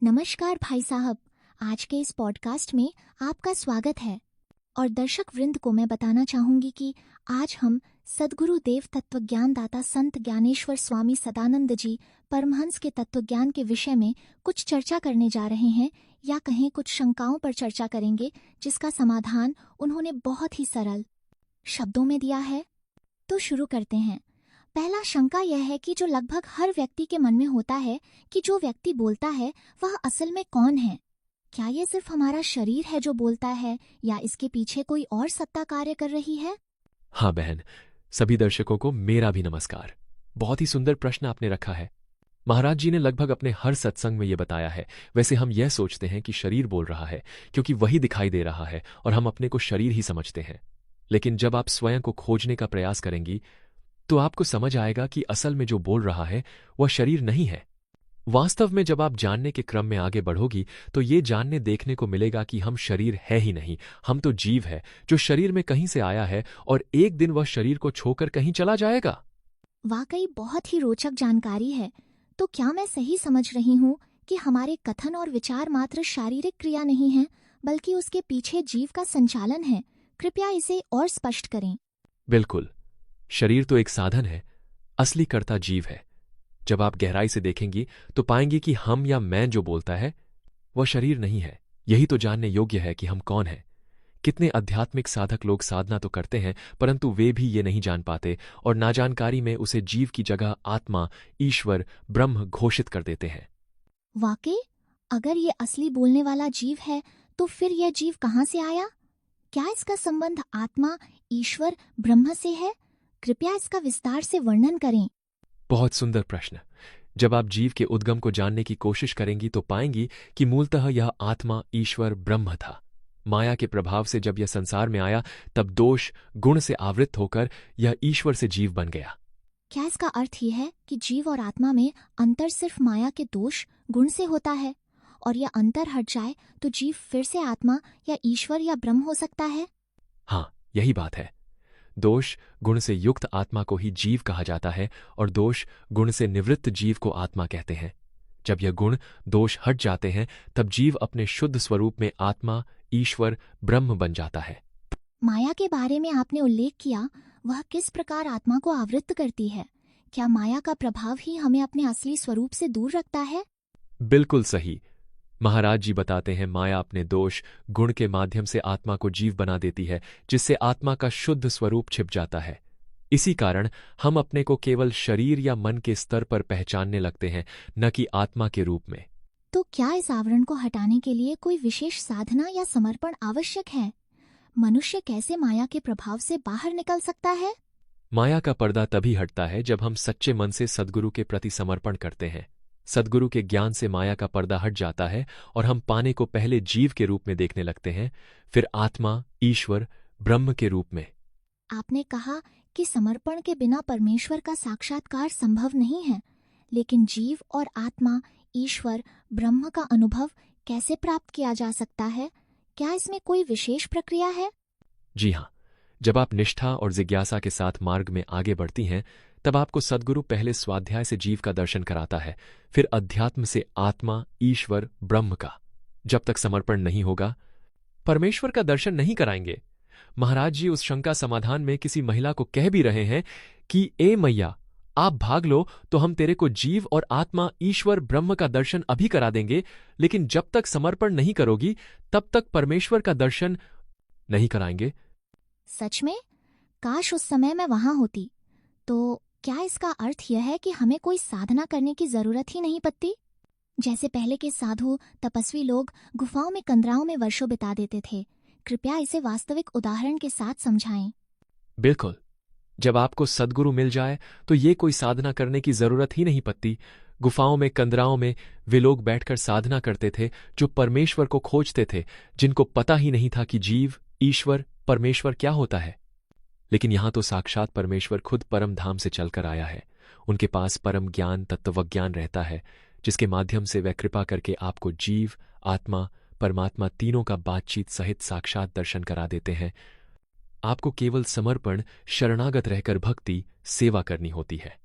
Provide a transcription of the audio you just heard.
नमस्कार भाई साहब, आज के इस पॉडकास्ट में आपका स्वागत है। और दर्शक वृंद को मैं बताना चाहूंगी कि आज हम सद्गुरु देव तत्वज्ञान दाता संत ज्ञानेश्वर स्वामी सदानंद जी परमहंस के तत्वज्ञान के विषय में कुछ चर्चा करने जा रहे हैं, या कहें कुछ शंकाओं पर चर्चा करेंगे जिसका समाधान उन्होंने बहुत ही सरल शब्दों में दिया है। तो शुरू करते हैं। पहला शंका यह है कि जो लगभग हर व्यक्ति के मन में होता है कि जो व्यक्ति बोलता है वह असल में कौन है। क्या ये सिर्फ हमारा शरीर है जो बोलता है, या इसके पीछे कोई और सत्ता कार्य कर रही है? हाँ बहन, सभी दर्शकों को मेरा भी नमस्कार। बहुत ही सुंदर प्रश्न आपने रखा है। महाराज जी ने लगभग अपने हर सत्संग में ये बताया है। वैसे हम यह सोचते हैं कि शरीर बोल रहा है क्योंकि वही दिखाई दे रहा है और हम अपने को शरीर ही समझते हैं। लेकिन जब आप स्वयं को खोजने का प्रयास करेंगी तो आपको समझ आएगा कि असल में जो बोल रहा है वह शरीर नहीं है। वास्तव में जब आप जानने के क्रम में आगे बढ़ोगी तो ये जानने देखने को मिलेगा कि हम शरीर है ही नहीं, हम तो जीव है जो शरीर में कहीं से आया है और एक दिन वह शरीर को छोड़कर कहीं चला जाएगा। वाकई बहुत ही रोचक जानकारी है। तो क्या मैं सही समझ रही हूँ कि हमारे कथन और विचार मात्र शारीरिक क्रिया नहीं है, बल्कि उसके पीछे जीव का संचालन है? कृपया इसे और स्पष्ट करें। बिल्कुल, शरीर तो एक साधन है, असली कर्ता जीव है। जब आप गहराई से देखेंगी तो पाएंगी कि हम या मैं जो बोलता है वह शरीर नहीं है। यही तो जानने योग्य है कि हम कौन हैं। कितने आध्यात्मिक साधक लोग साधना तो करते हैं परंतु वे भी ये नहीं जान पाते और नाजानकारी में उसे जीव की जगह आत्मा, ईश्वर, ब्रह्म घोषित कर देते हैं। वाकई, अगर ये असली बोलने वाला जीव है तो फिर यह जीव कहाँ से आया? क्या इसका संबंध आत्मा, ईश्वर, ब्रह्म से है? कृपया इसका विस्तार से वर्णन करें। बहुत सुंदर प्रश्न। जब आप जीव के उद्गम को जानने की कोशिश करेंगी तो पाएंगी कि मूलतः यह आत्मा, ईश्वर, ब्रह्म था। माया के प्रभाव से जब यह संसार में आया तब दोष, गुण से आवृत होकर यह ईश्वर से जीव बन गया। क्या इसका अर्थ यह है कि जीव और आत्मा में अंतर सिर्फ माया के दोष, गुण से होता है, और यह अंतर हट जाए तो जीव फिर से आत्मा या ईश्वर या ब्रह्म हो सकता है? हाँ, यही बात है। दोष, गुण से युक्त आत्मा को ही जीव कहा जाता है और दोष, गुण से निवृत्त जीव को आत्मा कहते हैं। जब यह गुण, दोष हट जाते हैं तब जीव अपने शुद्ध स्वरूप में आत्मा, ईश्वर, ब्रह्म बन जाता है। माया के बारे में आपने उल्लेख किया, वह किस प्रकार आत्मा को आवृत्त करती है? क्या माया का प्रभाव ही हमें अपने असली स्वरूप से दूर रखता है? बिल्कुल सही। महाराज जी बताते हैं, माया अपने दोष, गुण के माध्यम से आत्मा को जीव बना देती है, जिससे आत्मा का शुद्ध स्वरूप छिप जाता है। इसी कारण हम अपने को केवल शरीर या मन के स्तर पर पहचानने लगते हैं, न कि आत्मा के रूप में। तो क्या इस आवरण को हटाने के लिए कोई विशेष साधना या समर्पण आवश्यक है? मनुष्य कैसे माया के प्रभाव से बाहर निकल सकता है? माया का पर्दा तभी हटता है जब हम सच्चे मन से सद्गुरु के प्रति समर्पण करते हैं। सद्गुरु के ज्ञान से माया का पर्दा हट जाता है और हम पाने को पहले जीव के रूप में देखने लगते हैं, फिर आत्मा, ईश्वर, ब्रह्म के रूप में। आपने कहा कि समर्पण के बिना परमेश्वर का साक्षात्कार संभव नहीं है, लेकिन जीव और आत्मा, ईश्वर, ब्रह्म का अनुभव कैसे प्राप्त किया जा सकता है? क्या इसमें कोई विशेष प्रक्रिया है? जी हाँ, जब आप निष्ठा और जिज्ञासा के साथ मार्ग में आगे बढ़ती हैं तब आपको सद्गुरु पहले स्वाध्याय से जीव का दर्शन कराता है, फिर अध्यात्म से आत्मा, ईश्वर, ब्रह्म का। जब तक समर्पण नहीं होगा परमेश्वर का दर्शन नहीं कराएंगे। महाराज जी उस शंका समाधान में किसी महिला को कह भी रहे हैं कि ए मैया, आप भाग लो तो हम तेरे को जीव और आत्मा, ईश्वर, ब्रह्म का दर्शन अभी करा देंगे, लेकिन जब तक समर्पण नहीं करोगी तब तक परमेश्वर का दर्शन नहीं कराएंगे। सच में? काश उस समय मैं वहां होती। तो क्या इसका अर्थ यह है कि हमें कोई साधना करने की जरूरत ही नहीं पड़ती? जैसे पहले के साधु, तपस्वी लोग गुफाओं में, कंदराओं में वर्षों बिता देते थे। कृपया इसे वास्तविक उदाहरण के साथ समझाएं। बिल्कुल, जब आपको सद्गुरु मिल जाए तो ये कोई साधना करने की जरूरत ही नहीं पड़ती। गुफाओं में, कंदराओं में वे लोग बैठकर साधना करते थे जो परमेश्वर को खोजते थे, जिनको पता ही नहीं था कि जीव, ईश्वर, परमेश्वर क्या होता है। लेकिन यहां तो साक्षात परमेश्वर खुद परम धाम से चलकर आया है। उनके पास परम ज्ञान, तत्वज्ञान रहता है, जिसके माध्यम से वह कृपा करके आपको जीव, आत्मा, परमात्मा तीनों का बातचीत सहित साक्षात दर्शन करा देते हैं। आपको केवल समर्पण, शरणागत रहकर भक्ति, सेवा करनी होती है।